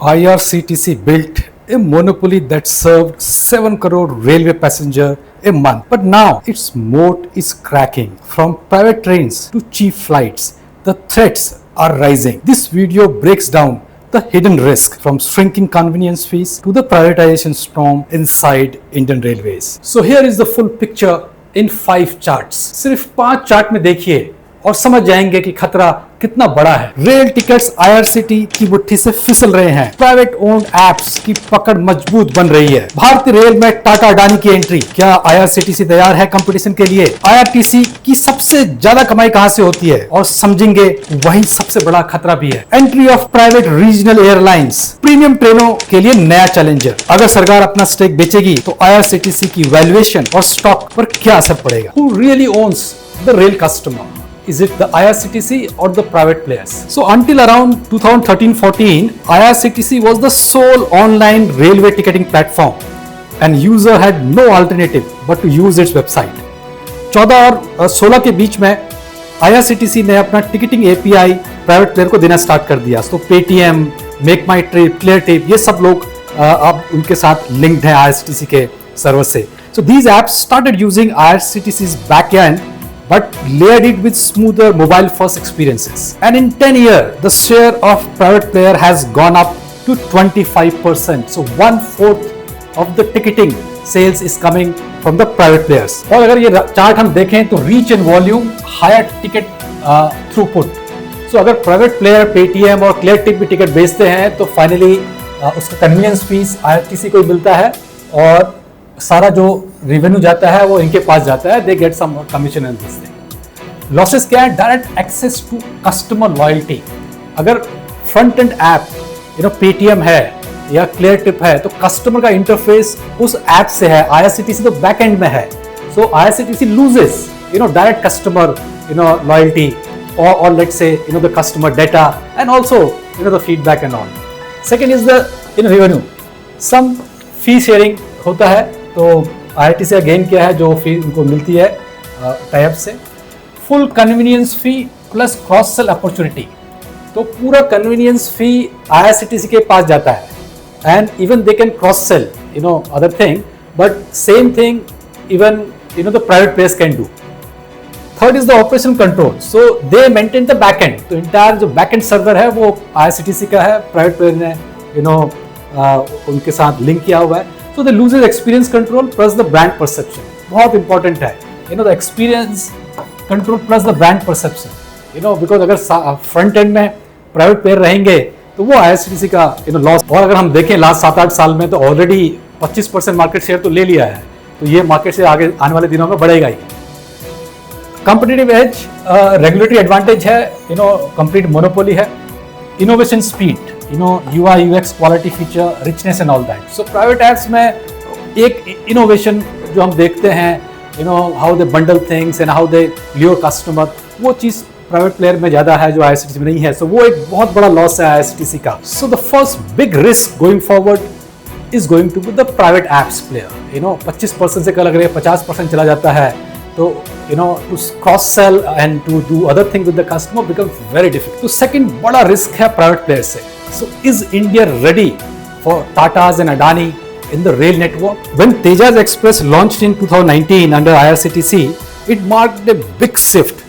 IRCTC built a monopoly that served 7 crore railway passenger a month. But now its moat is cracking. From private trains to cheap flights, the threats are rising. This video breaks down the hidden risk from shrinking convenience fees to the privatization storm inside Indian Railways. So here is the full picture in 5 charts. सिर्फ 5 chart में देखिए और समझ जाएंगे कि खतरा कितना बड़ा है। रेल टिकट्स आईआरसीटी की मुट्ठी से फिसल रहे हैं। प्राइवेट ओन्ड एप्स की पकड़ मजबूत बन रही है। भारतीय रेल में टाटा अडानी की एंट्री। क्या आईआरसीटीसी तैयार है कंपटीशन के लिए? आईआरटीसी की सबसे ज्यादा कमाई कहां से होती है और समझेंगे वही सबसे बड़ा खतरा भी है। Entry of private regional airlines, premium ट्रेनों के लिए नया चैलेंजर। अगर सरकार अपना स्टेक बेचेगी तो आईआरसीटीसी की वैल्यूएशन और स्टॉक पर क्या असर पड़ेगा? Who really owns the rail customer? Is it the IRCTC or the private players? So until around 2013-14, IRCTC was the sole online railway ticketing platform and user had no alternative but to use its website. 14 और 16 के बीच में IRCTC ने अपना ticketing API private player को देना start कर दिया। तो Paytm, Make My Trip, ClearTrip ये सब लोग अब उनके साथ लिंक्ड हैं IRCTC के सर्वर से। So these apps started using IRCTC's backend but layered it with smoother mobile first experiences. And in 10 years, the share of private player has gone up to 25%. So 1/4 of the ticketing sales is coming from the private players. और अगर ये chart हम देखें तो reach and volume, higher ticket throughput. So अगर private player Paytm और ClearTrip भी ticket बेचते हैं तो finally उसका convenience fees IRTC को मिलता है और सारा जो रेवेन्यू जाता है वो इनके पास जाता है। They get some commission in this thing. Losses क्या है? Direct access to customer loyalty. अगर फ्रंट एंड ऐप पेटीएम है या क्लियर टिप है तो कस्टमर का इंटरफेस उस ऐप से है, आईआरसीटीसी तो बैक एंड में है। So IRCTC loses direct customer loyalty or let's say the customer data and also the feedback and all. Second is the revenue. Some fee sharing होता है तो आईआरटीसी का गेन क्या है जो फी उनको मिलती है टाइप से? फुल कन्वीनियंस फी प्लस क्रॉस सेल अपॉर्चुनिटी। तो पूरा कन्वीनियंस फी आईआरसीटीसी के पास जाता है and even they can cross sell other thing but same thing even the private players can do. Third is the operation control. So they maintain the back and. तो entire जो back and server है वो IRCTC का है, private player ने उनके साथ link किया हुआ है। So the loses experience control plus the brand perception. बहुत important है the experience control plus the brand perception. Because अगर front end में private player रहेंगे तो वो IRCTC का लॉस। और अगर हम देखें लास्ट 7-8 साल में तो ऑलरेडी 25% मार्केट शेयर तो ले लिया है, तो ये मार्केट शेयर आगे आने वाले दिनों में बढ़ेगा ही। कंपिटिटिव एज, रेगुलेटरी एडवांटेज है, कंप्लीट मोनोपोली है, innovation speed, UI UX quality feature richness and all that. So private apps में एक इनोवेशन जो हम देखते हैं how they bundle things and how they lure customer, वो चीज़ प्राइवेट प्लेयर में ज़्यादा है जो आईआरसीटीसी में नहीं है। सो वो एक बहुत बड़ा लॉस है आईआरसीटीसी का। So the first big risk going forward is going to be the private apps player. 25% से कल अगर 50% चला जाता है तो to cross sell and to do other things with the customer becomes very difficult. तो second बड़ा रिस्क है प्राइवेट प्लेयर से। So is India ready for Tata's and Adani in the rail network? When Tejas Express launched in 2019 under IRCTC, it marked a big shift.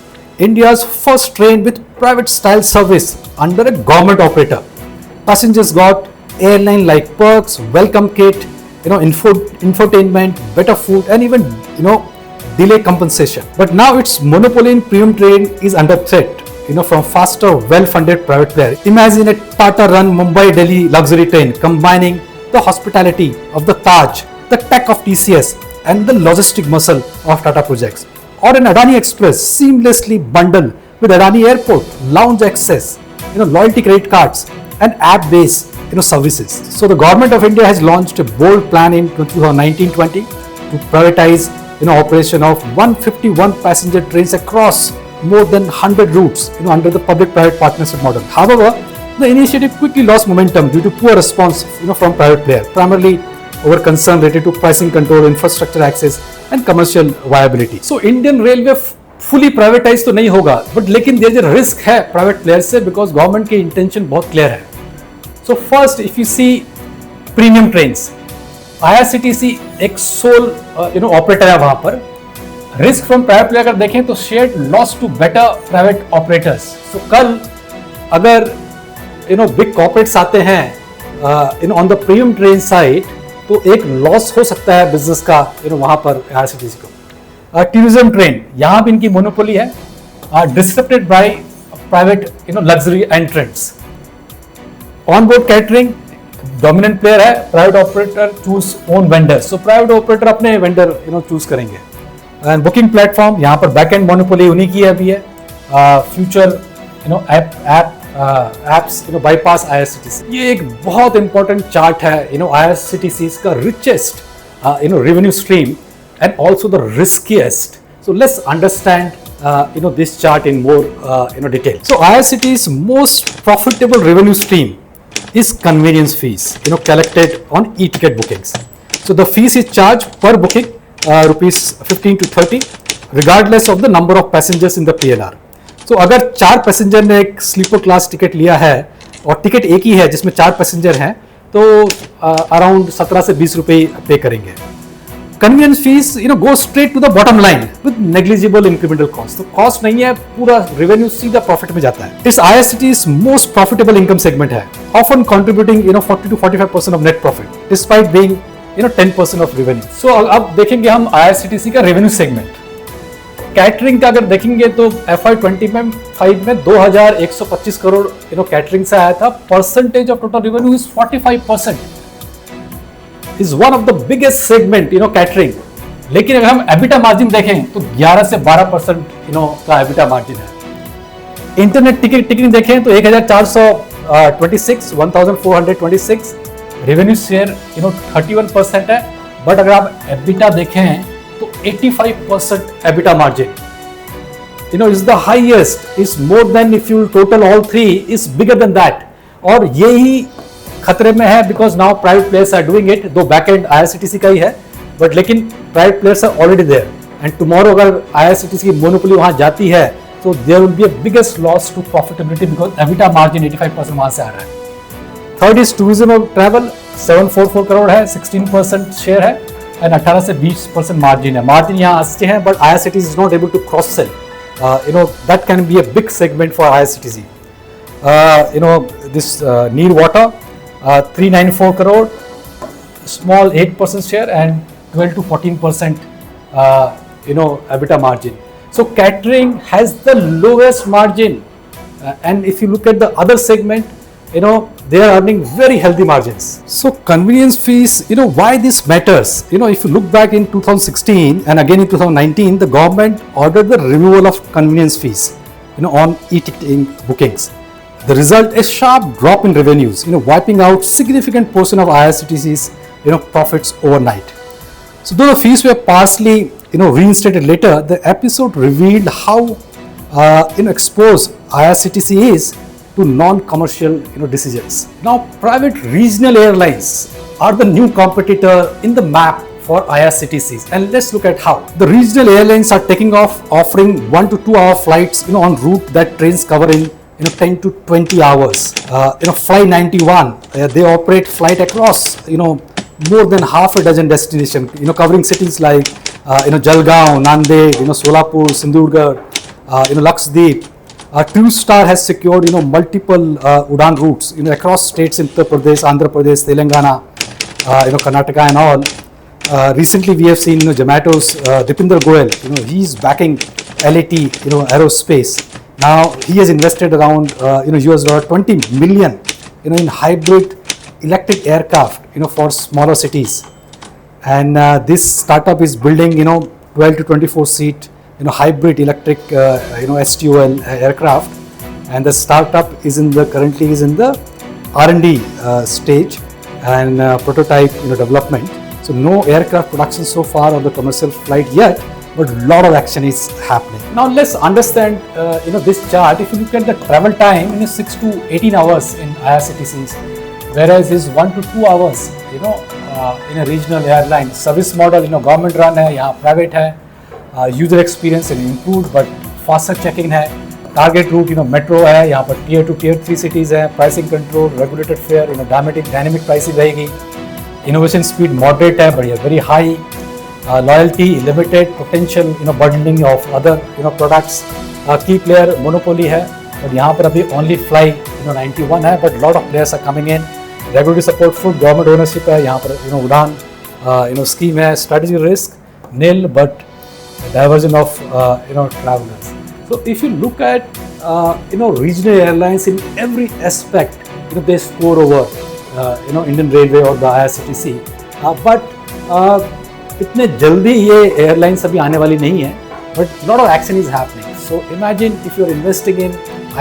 India's first train with private style service under a government operator. Passengers got airline-like perks, welcome kit, infotainment, better food, and even delay compensation. But now its monopoly in premium train is under threat. From faster, well-funded private player. Imagine a Tata-run Mumbai-Delhi luxury train combining the hospitality of the Taj, the tech of TCS, and the logistic muscle of Tata Projects. Or an Adani Express seamlessly bundled with Adani Airport, lounge access, loyalty credit cards, and app-based, services. So the government of India has launched a bold plan in 2019-20 to privatize, operation of 151 passenger trains across more than 100 routes under the public-private partnership model. However, the initiative quickly lost momentum due to poor response from private player, primarily over concern related to pricing control, infrastructure access and commercial viability. So Indian Railway fully privatized तो नहीं होगा, but लेकिन there is a risk है private players से because government की intention बहुत clear है. So first, if you see premium trains, IRCTC एक सोल ऑपरेटर है वहां पर. रिस्क फ्रॉम प्राइवेट प्लेयर अगर देखें तो shared loss to better private operators. So कल अगर बिग कॉर्पोरेट्स आते हैं on the premium train side तो एक लॉस हो सकता है बिजनेस का वहां पर IRCTC को. टूरिज्म ट्रेन, यहाँ भी इनकी मोनोपोली है, disturbed by private luxury entrants. On board catering dominant player है, private operator choose own vendor. So private operator अपने वेंडर चूज करेंगे. एंड बुकिंग प्लेटफॉर्म, यहाँ पर बैक एंड मोनोपोली उन्हीं की अभी है. Future apps bypass IRCTC. ये एक बहुत इंपॉर्टेंट चार्ट है IRCTC का richest revenue stream and also the riskiest. So let's understand this chart in more detail. So IRCTC's most profitable revenue stream is convenience fees collected on e-ticket bookings. So the fees is charged per booking rupees 15 to 30 regardless of the number of passengers in the PNR. So अगर 4 passenger ने एक sleeper class ticket लिया है और ticket एक ही है जिसमें 4 passenger हैं तो अराउंड 17 से 20 रुपए पे करेंगे. Convenience fee go straight to the bottom line with negligible incremental cost. तो कॉस्ट नहीं है, पूरा रेवेन्यू सीधा प्रॉफिट में जाता है. इस IRCTC's most profitable income segment है, often contributing 40 to 45% of net profit despite being 10% of revenue. So अब देखेंगे हम IRCTC का रेवेन्यू सेगमेंट. कैटरिंग का अगर देखेंगे तो FY25 में 2125 करोड़ कैटरिंग से आया था. Percentage of total revenue is 45%. is one of the biggest segment catering. लेकिन अगर हम EBITDA मार्जिन देखें तो 11 से 12% का EBITDA मार्जिन है. इंटरनेट टिकटिंग देखें तो 1426 रेवेन्यू शेयर 31% है. बट अगर आप EBITDA देखें तो 85% EBITDA margin is the highest, is more than if you total all three is bigger than that. और यही खतरे में है because now private players are doing it. Though back end IRCTC का ही है बट लेकिन private players are already there and tomorrow अगर IRCTC की मोनोपोली वहां जाती है तो there will be a biggest loss to profitability because EBITDA margin 85% वहां से आ रहा है. थर्ड इज टूरिज्म और ट्रैवल, 744 करोड़ है, 16% शेयर है एंड 18 से 20% मार्जिन है. मार्जिन यहाँ अच्छे हैं but IRCTC is not able to cross sell. That can be a big segment for IRCTC. This Neer water 394 crore, small 8% share and 12 to 14% EBITDA margin. So catering has the lowest margin and if you look at the other segment they are earning very healthy margins. So convenience fees, why this matters, if you look back in 2016 and again in 2019 the government ordered the removal of convenience fees on e-ticketing bookings. The result, a sharp drop in revenues, wiping out significant portion of IRCTC's, profits overnight. So though the fees were partially, reinstated later, the episode revealed how, exposed IRCTC is to non-commercial, decisions. Now, private regional airlines are the new competitor in the map for IRCTCs, and let's look at how. The regional airlines are taking off, offering 1 to 2 hour flights, on route that trains cover in 10 to 20 hours. Fly 91, they operate flight across, more than half a dozen destinations, covering cities like, Jalgaon, Nanded, Solapur, Sindhurgarh, Lakshadweep. True Star has secured, multiple Udan routes, across states in Uttar Pradesh, Andhra Pradesh, Telangana, Karnataka and all. Recently we have seen, Zomato's Dipinder Goyal, he is backing LAT, aerospace. Now he has invested around $20 million in hybrid electric aircraft for smaller cities, and this startup is building 12 to 24 seat hybrid electric STOL aircraft, and the startup is currently in the R&D stage and prototype development. So no aircraft production so far on the commercial flight yet, but a lot of action is happening. Now let's understand this chart. If you look at the travel time, 6 to 18 hours in IRCTCs, whereas is 1 to 2 hours in a regional airline. Service model government run है, यहाँ private है. User experience is improved but faster check-in है. Target root metro है, यहाँ पर tier 2 tier 3 cities है, pricing control, regulated fare, dynamic pricing रहेगी, innovation speed moderate है, बढ़िया very high, loyalty limited, potential bundling of other products, key player monopoly है, और यहाँ पर अभी ओनली फ्लाई 91 है, but lot of players are coming in, regulatory support full government ownership है, यहाँ पर उड़ान स्कीम है, strategy risk nil, but diversion of travelers. So if you look at regional airlines in every aspect, they score over Indian Railway or the IRCTC, but इतने जल्दी ये airlines अभी आने वाली नहीं है, but lot of action is happening. So imagine if you're investing in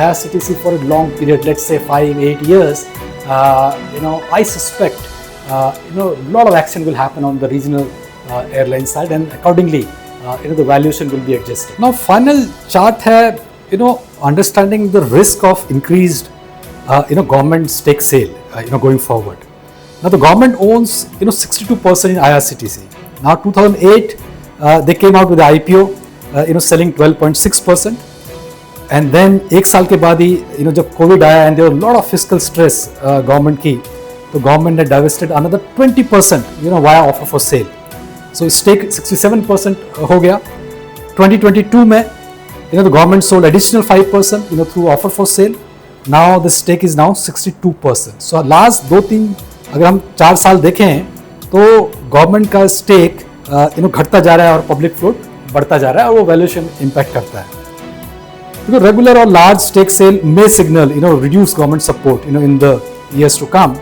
IRCTC for a long period, let's say 5-8 years, I suspect lot of action will happen on the regional airline side, and accordingly the valuation will be adjusted. Now final chart है understanding the risk of increased government stake sale going forward. Now the government owns 62% in IRCTC. Now 2008 they came out with the IPO selling 12.6%, and then एक साल के बाद ही जब Covid आया and there were a lot of fiscal stress government की, तो government ने divested another 20% via offer for sale. So stake 67% हो गया. 2022 में the government sold additional 5% through offer for sale. Now the stake is now 62%. So last 2-3 अगर हम 4 साल देखें तो गवर्नमेंट का स्टेक घटता जा रहा है और पब्लिक फ्लोट बढ़ता जा रहा है, और वो वैल्यूएशन इम्पैक्ट करता है. रेगुलर और large stake sale may signal reduce government support in the years to come.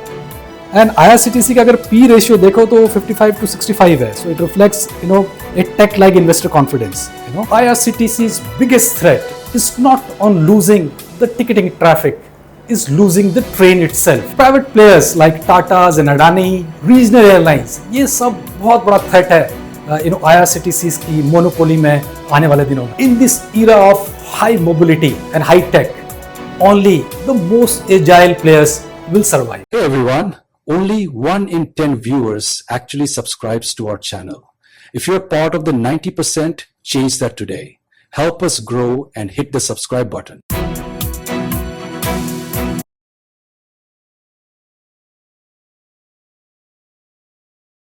And IRCTC का अगर P रेशियो देखो तो 55-65 है, so it reflects a tech like investor confidence. IRCTC's biggest threat is not on losing the ticketing traffic, is losing the train itself. Private players like Tata's and Adani, regional airlines, ये सब बहुत बड़ा threat है IRCTC's की monopoly में आने वाले दिनों में. In this era of high mobility and high tech, only the most agile players will survive. Hey everyone. Only 1 in 10 viewers actually subscribes to our channel. If you're part of the 90%, change that today. Help us grow and hit the subscribe button.